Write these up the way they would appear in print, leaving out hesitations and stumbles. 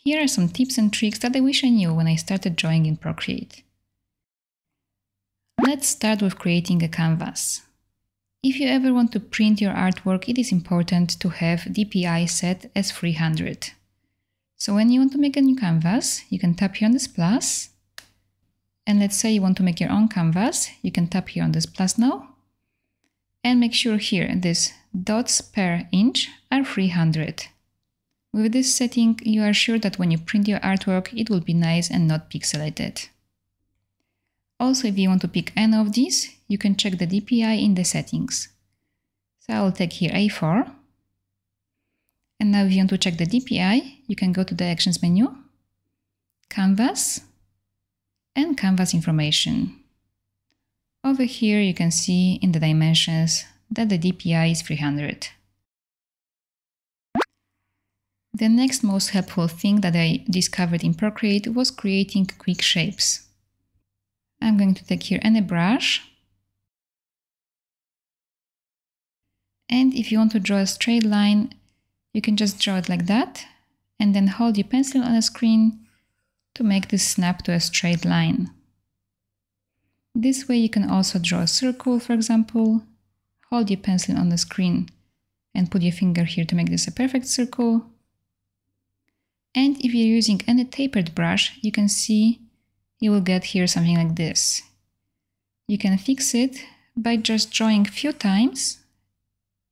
Here are some tips and tricks that I wish I knew when I started drawing in Procreate. Let's start with creating a canvas. If you ever want to print your artwork, it is important to have DPI set as 300. So when you want to make a new canvas, you can tap here on this plus. And let's say you want to make your own canvas, you can tap here on this plus now. And make sure here this dots per inch are 300. With this setting, you are sure that when you print your artwork, it will be nice and not pixelated. Also, if you want to pick any of these, you can check the DPI in the settings. So I will take here A4. And now if you want to check the DPI, you can go to the Actions menu, Canvas, and Canvas Information. Over here you can see in the dimensions that the DPI is 300. The next most helpful thing that I discovered in Procreate was creating quick shapes. I'm going to take here any brush. And if you want to draw a straight line, you can just draw it like that and then hold your pencil on the screen to make this snap to a straight line. This way you can also draw a circle, for example. Hold your pencil on the screen and put your finger here to make this a perfect circle. And if you're using any tapered brush, you can see you will get here something like this. You can fix it by just drawing a few times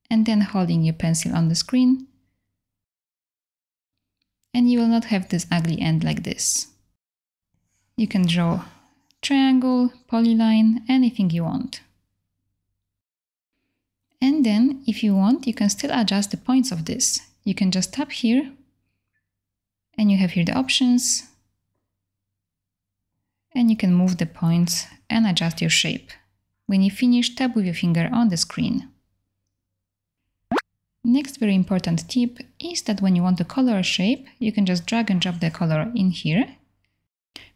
and then holding your pencil on the screen. And you will not have this ugly end like this. You can draw triangle, polyline, anything you want. And then, if you want, you can still adjust the points of this. You can just tap here, and you have here the options, and you can move the points and adjust your shape. When you finish, tap with your finger on the screen. Next very important tip is that when you want to color a shape, you can just drag and drop the color in here.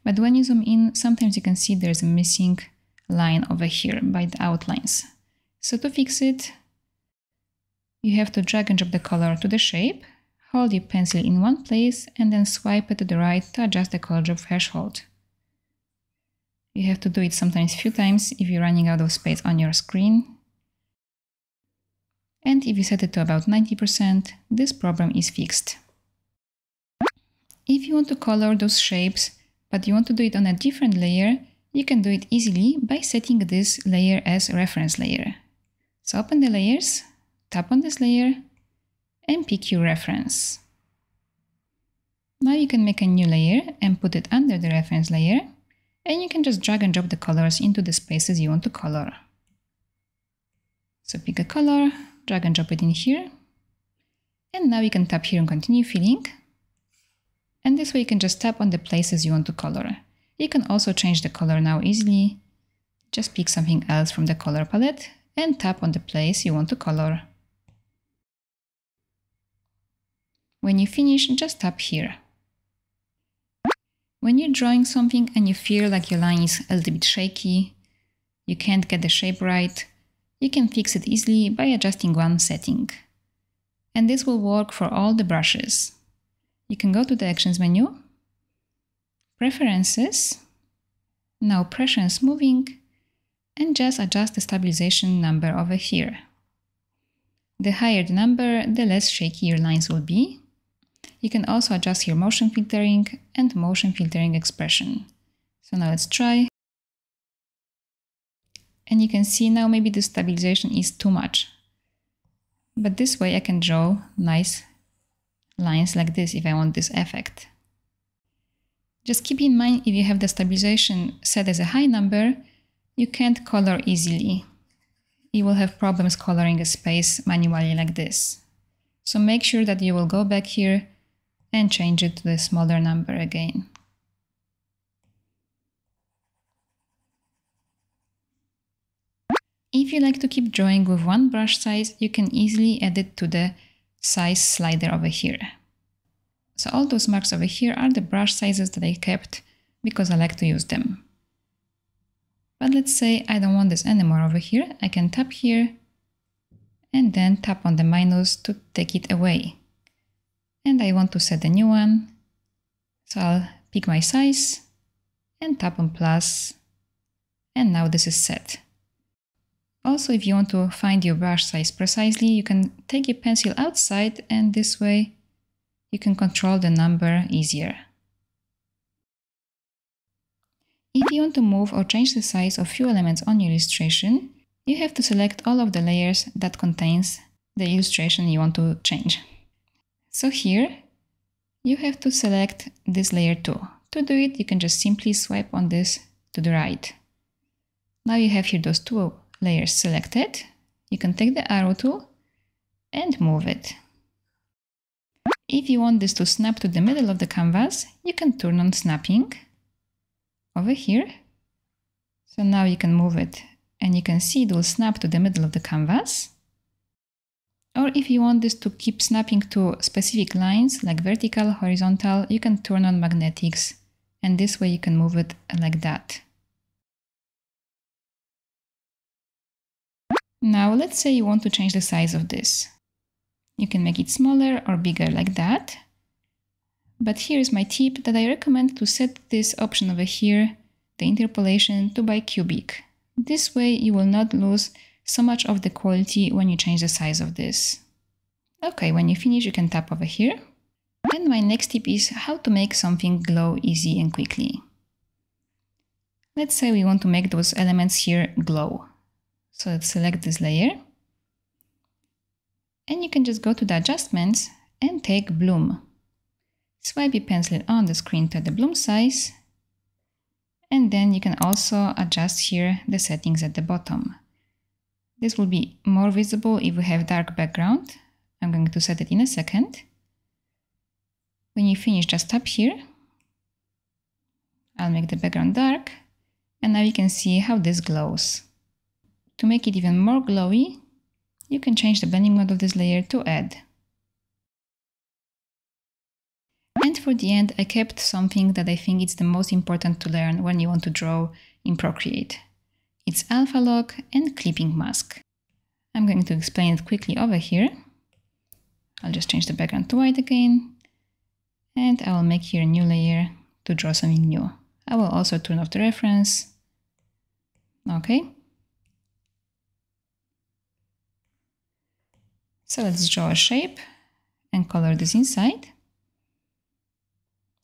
But when you zoom in, sometimes you can see there's a missing line over here by the outlines. So to fix it, you have to drag and drop the color to the shape, hold your pencil in one place and then swipe it to the right to adjust the color drop threshold. You have to do it sometimes a few times if you're running out of space on your screen. And if you set it to about 90%, this problem is fixed. If you want to color those shapes, but you want to do it on a different layer, you can do it easily by setting this layer as a reference layer. So open the layers, tap on this layer, and pick your reference. Now you can make a new layer and put it under the reference layer, and you can just drag and drop the colors into the spaces you want to color. So pick a color, drag and drop it in here, and now you can tap here and continue filling. And this way you can just tap on the places you want to color. You can also change the color now easily. Just pick something else from the color palette and tap on the place you want to color. When you finish, just tap here. When you're drawing something and you feel like your line is a little bit shaky, you can't get the shape right, you can fix it easily by adjusting one setting. And this will work for all the brushes. You can go to the Actions menu, Preferences, now Pressure and Smoothing, and just adjust the stabilization number over here. The higher the number, the less shaky your lines will be. You can also adjust your motion filtering and motion filtering expression. So now let's try. And you can see now maybe the stabilization is too much. But this way I can draw nice lines like this if I want this effect. Just keep in mind, if you have the stabilization set as a high number, you can't color easily. You will have problems coloring a space manually like this. So make sure that you will go back here and change it to the smaller number again. If you like to keep drawing with one brush size, you can easily add it to the size slider over here. So all those marks over here are the brush sizes that I kept because I like to use them. But let's say I don't want this anymore over here. I can tap here and then tap on the minus to take it away. And I want to set a new one. So I'll pick my size and tap on plus, and now this is set. Also, if you want to find your brush size precisely, you can take your pencil outside, and this way you can control the number easier. If you want to move or change the size of few elements on your illustration, you have to select all of the layers that contains the illustration you want to change. So here, you have to select this layer too. To do it, you can just simply swipe on this to the right. Now you have here those two layers selected. You can take the arrow tool and move it. If you want this to snap to the middle of the canvas, you can turn on snapping over here. So now you can move it and you can see it will snap to the middle of the canvas. Or if you want this to keep snapping to specific lines like vertical, horizontal, you can turn on magnetics, and this way you can move it like that. Now let's say you want to change the size of this. You can make it smaller or bigger like that. But here is my tip that I recommend to set this option over here, the interpolation, to bicubic. This way you will not lose so much of the quality when you change the size of this. Okay, when you finish, you can tap over here. And my next tip is how to make something glow easy and quickly. Let's say we want to make those elements here glow. So let's select this layer. And you can just go to the adjustments and take bloom. Swipe your pencil on the screen to the bloom size. And then you can also adjust here the settings at the bottom. This will be more visible if we have dark background. I'm going to set it in a second. When you finish, just tap here. I'll make the background dark. And now you can see how this glows. To make it even more glowy, you can change the blending mode of this layer to add. And for the end, I kept something that I think is the most important to learn when you want to draw in Procreate. It's alpha lock and clipping mask. I'm going to explain it quickly over here. I'll just change the background to white again. And I will make here a new layer to draw something new. I will also turn off the reference. Okay. So let's draw a shape and color this inside.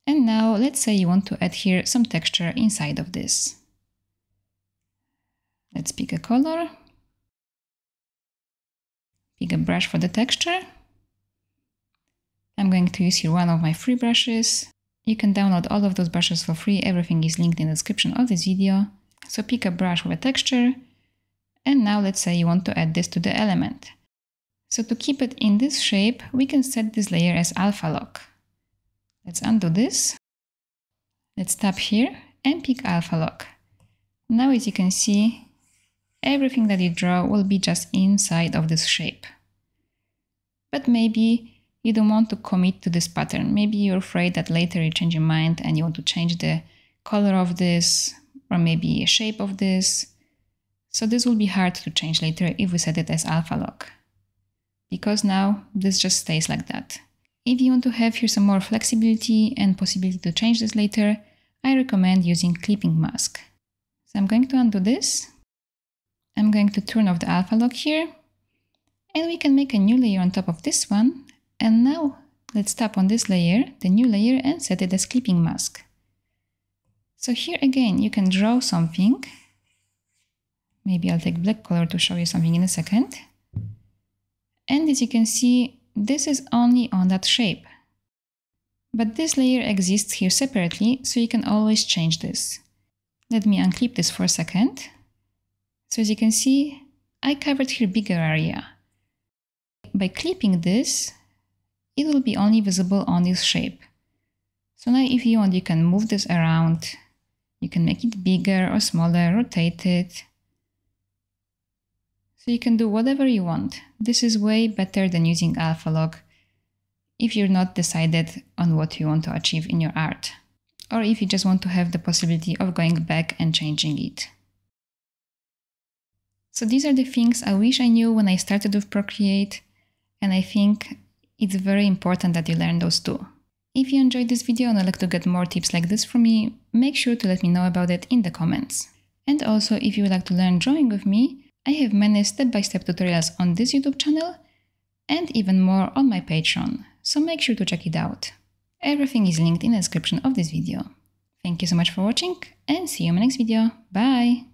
And now let's say you want to add here some texture inside of this. Let's pick a color. Pick a brush for the texture. I'm going to use here one of my free brushes. You can download all of those brushes for free. Everything is linked in the description of this video. So pick a brush with a texture. And now let's say you want to add this to the element. So to keep it in this shape, we can set this layer as alpha lock. Let's undo this. Let's tap here and pick alpha lock. Now as you can see, everything that you draw will be just inside of this shape. But maybe you don't want to commit to this pattern. Maybe you're afraid that later you change your mind and you want to change the color of this, or maybe a shape of this. So this will be hard to change later if we set it as alpha lock, because now this just stays like that. If you want to have here some more flexibility and possibility to change this later, I recommend using clipping mask. So I'm going to undo this. I'm going to turn off the alpha lock here, and we can make a new layer on top of this one. And now let's tap on this layer, the new layer, and set it as clipping mask. So here again, you can draw something. Maybe I'll take black color to show you something in a second. And as you can see, this is only on that shape. But this layer exists here separately, so you can always change this. Let me unclip this for a second. So as you can see, I covered here bigger area. By clipping this, it will be only visible on this shape. So now if you want, you can move this around. You can make it bigger or smaller, rotate it. So you can do whatever you want. This is way better than using alpha lock if you're not decided on what you want to achieve in your art, or if you just want to have the possibility of going back and changing it. So these are the things I wish I knew when I started with Procreate, and I think it's very important that you learn those too. If you enjoyed this video and would like to get more tips like this from me, make sure to let me know about it in the comments. And also, if you would like to learn drawing with me, I have many step-by-step tutorials on this YouTube channel and even more on my Patreon, so make sure to check it out. Everything is linked in the description of this video. Thank you so much for watching and see you in my next video. Bye!